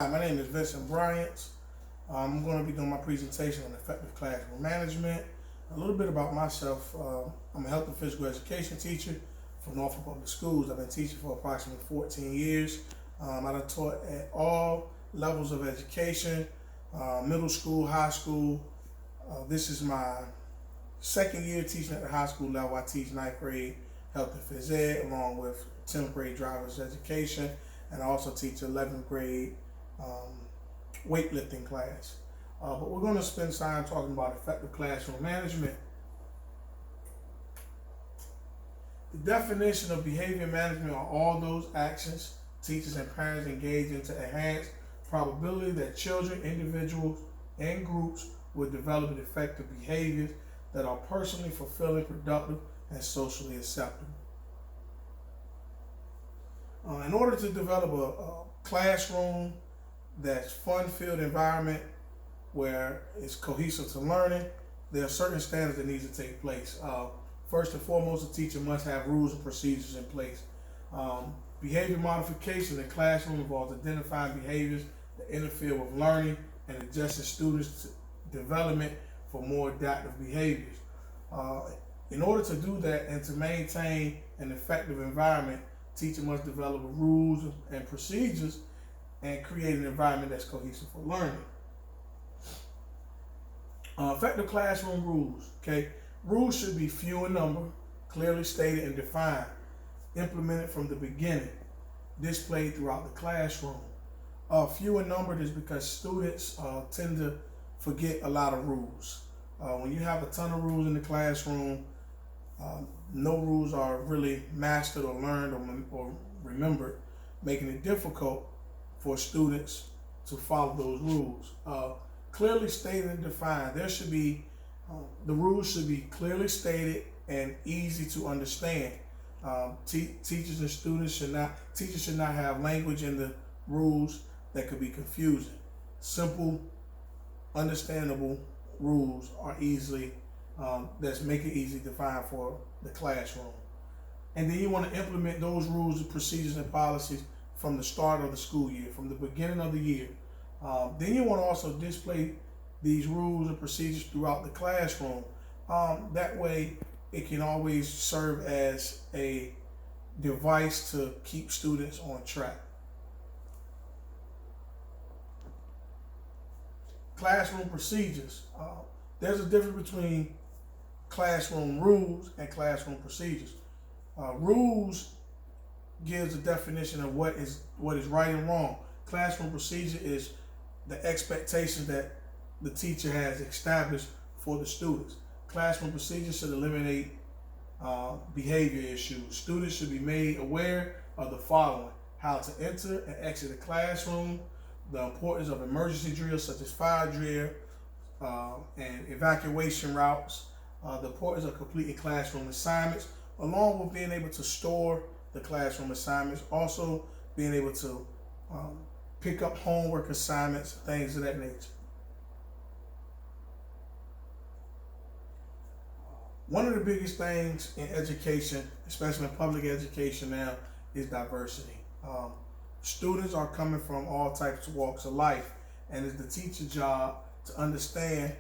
Hi, my name is Vincent Bryant. I'm going to be doing my presentation on effective classroom management. A little bit about myself. I'm a health and physical education teacher for Norfolk Public Schools. I've been teaching for approximately 14 years. I've taught at all levels of education, middle school, high school. This is my second year teaching at the high school level. I teach ninth grade health and phys ed along with 10th grade driver's education, and I also teach 11th grade weightlifting class. But we're going to spend time talking about effective classroom management. The definition of behavior management are all those actions teachers and parents engage in to enhance probability that children, individuals, and groups will develop effective behaviors that are personally fulfilling, productive, and socially acceptable. In order to develop a classroom that's fun-filled environment where it's cohesive to learning, there are certain standards that need to take place. First and foremost, the teacher must have rules and procedures in place. Behavior modification in the classroom involves identifying behaviors that interfere with learning and adjusting students' development for more adaptive behaviors. In order to do that and to maintain an effective environment, teacher must develop rules and procedures and create an environment that's cohesive for learning. Effective classroom rules. Okay, rules should be few in number, clearly stated and defined, implemented from the beginning, displayed throughout the classroom. Few in number is because students tend to forget a lot of rules. When you have a ton of rules in the classroom, no rules are really mastered or learned or remembered, making it difficult for students to follow those rules. Clearly stated and defined. There should be the rules should be clearly stated and easy to understand. Teachers and students should not have language in the rules that could be confusing. Simple, understandable rules are easily that's make it easy to find for the classroom. And then you want to implement those rules and procedures and policies from the start of the school year, from the beginning of the year. Then you want to also display these rules and procedures throughout the classroom. That way it can always serve as a device to keep students on track. Classroom procedures. There's a difference between classroom rules and classroom procedures. Rules gives a definition of what is right and wrong. Classroom procedure is the expectations that the teacher has established for the students. Classroom procedure should eliminate behavior issues. Students should be made aware of the following: how to enter and exit the classroom, the importance of emergency drills such as fire drill and evacuation routes, the importance of completing classroom assignments, along with being able to store the classroom assignments, also being able to pick up homework assignments, things of that nature. One of the biggest things in education, especially in public education now, is diversity. Students are coming from all types of walks of life, and it's the teacher's job to understand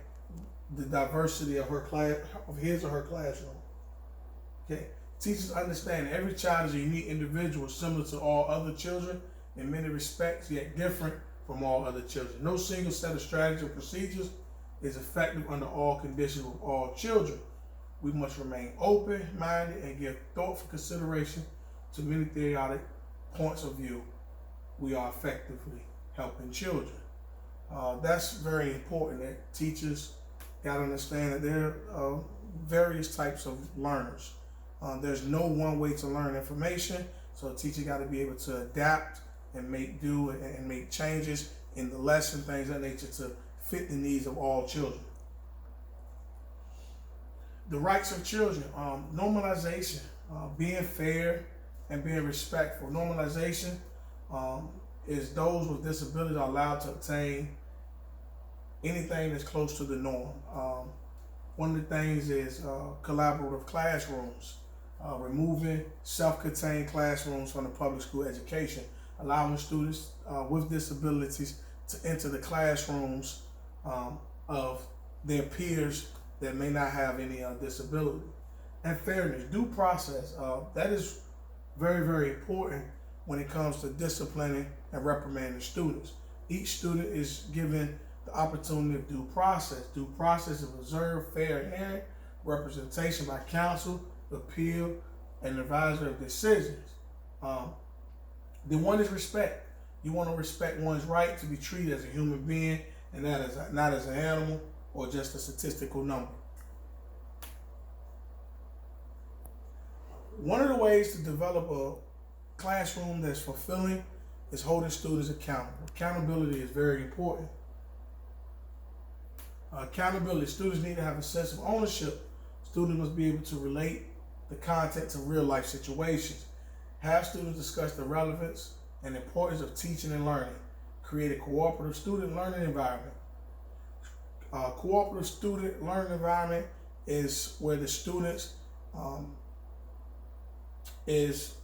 the diversity of her class, of his or her classroom. Okay, teachers understand every child is a unique individual, similar to all other children in many respects, yet different from all other children. No single set of strategies or procedures is effective under all conditions with all children. We must remain open-minded and give thoughtful consideration to many theoretic points of view. We are effectively helping children. That's very important, that teachers got to understand that there are various types of learners. There's no one way to learn information, so a teacher got to be able to adapt and make do and make changes in the lesson, things of that nature, to fit the needs of all children. The rights of children, normalization, being fair and being respectful. Normalization is those with disabilities are allowed to obtain anything that's close to the norm. One of the things is collaborative classrooms, removing self-contained classrooms from the public school education. allowing students with disabilities to enter the classrooms of their peers that may not have any disability. And fairness, due process, that is very, very important when it comes to disciplining and reprimanding students. Each student is given the opportunity of due process. Due process is observed, fair hearing, representation by counsel, appeal, and advisor of decisions. The one is respect. You want to respect one's right to be treated as a human being and not as an animal or just a statistical number. One of the ways to develop a classroom that's fulfilling is holding students accountable. Accountability is very important. Accountability, students need to have a sense of ownership. Students must be able to relate the content to real life situations. Have students discuss the relevance and importance of teaching and learning. Create a cooperative student learning environment. Cooperative student learning environment is where the students is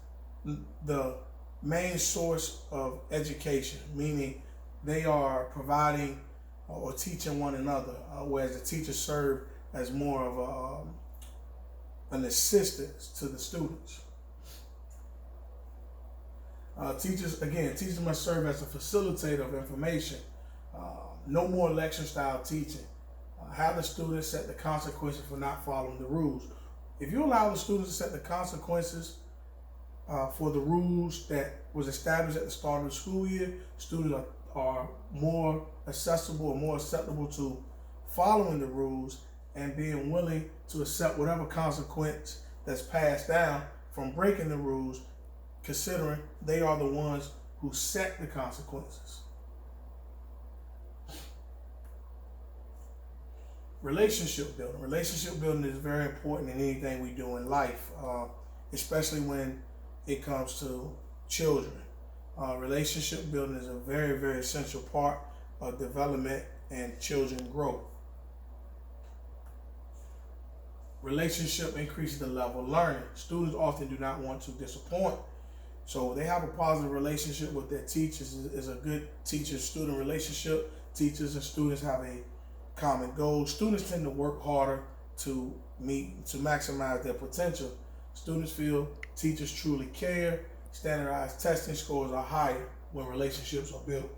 the main source of education, meaning they are providing or teaching one another, whereas the teachers serve as more of an assistance to the students. Teachers must serve as a facilitator of information. No more lecture style teaching. Have the students set the consequences for not following the rules. If you allow the students to set the consequences for the rules that was established at the start of the school year, students are more accessible or more acceptable to following the rules and being willing to accept whatever consequence that's passed down from breaking the rules, considering they are the ones who set the consequences. Relationship building. Relationship building is very important in anything we do in life, especially when it comes to children. Relationship building is a very, very essential part of development and children growth. Relationship increases the level of learning. Students often do not want to disappoint, so they have a positive relationship with their teachers. Is a good teacher-student relationship. Teachers and students have a common goal. Students tend to work harder to maximize their potential. Students feel teachers truly care. Standardized testing scores are higher when relationships are built.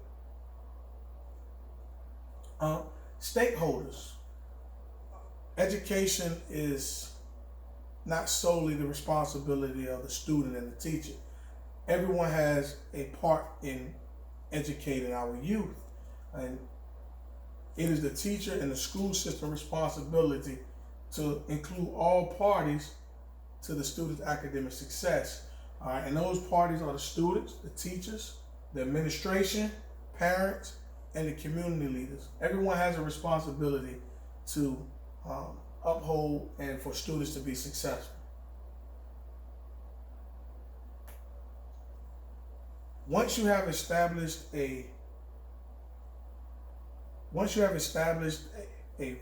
Stakeholders. Education is not solely the responsibility of the student and the teacher. Everyone has a part in educating our youth, and it is the teacher and the school system responsibility to include all parties to the student's academic success. And those parties are the students, the teachers, the administration, parents, and the community leaders. Everyone has a responsibility to uphold and for students to be successful. Once you have established a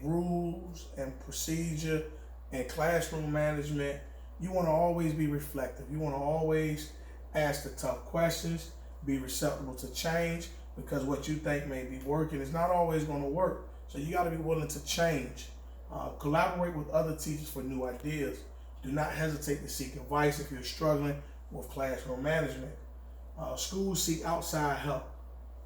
rules and procedure and classroom management, you want to always be reflective. You want to always ask the tough questions, be receptive to change, because what you think may be working is not always going to work. So you got to be willing to change. Collaborate with other teachers for new ideas. Do not hesitate to seek advice if you're struggling with classroom management. Schools seek outside help.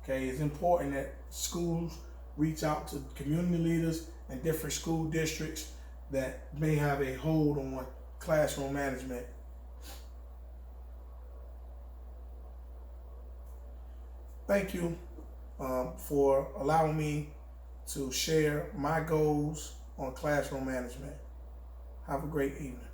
Okay, it's important that schools reach out to community leaders and different school districts that may have a hold on classroom management. Thank you for allowing me to share my goals on classroom management. Have a great evening.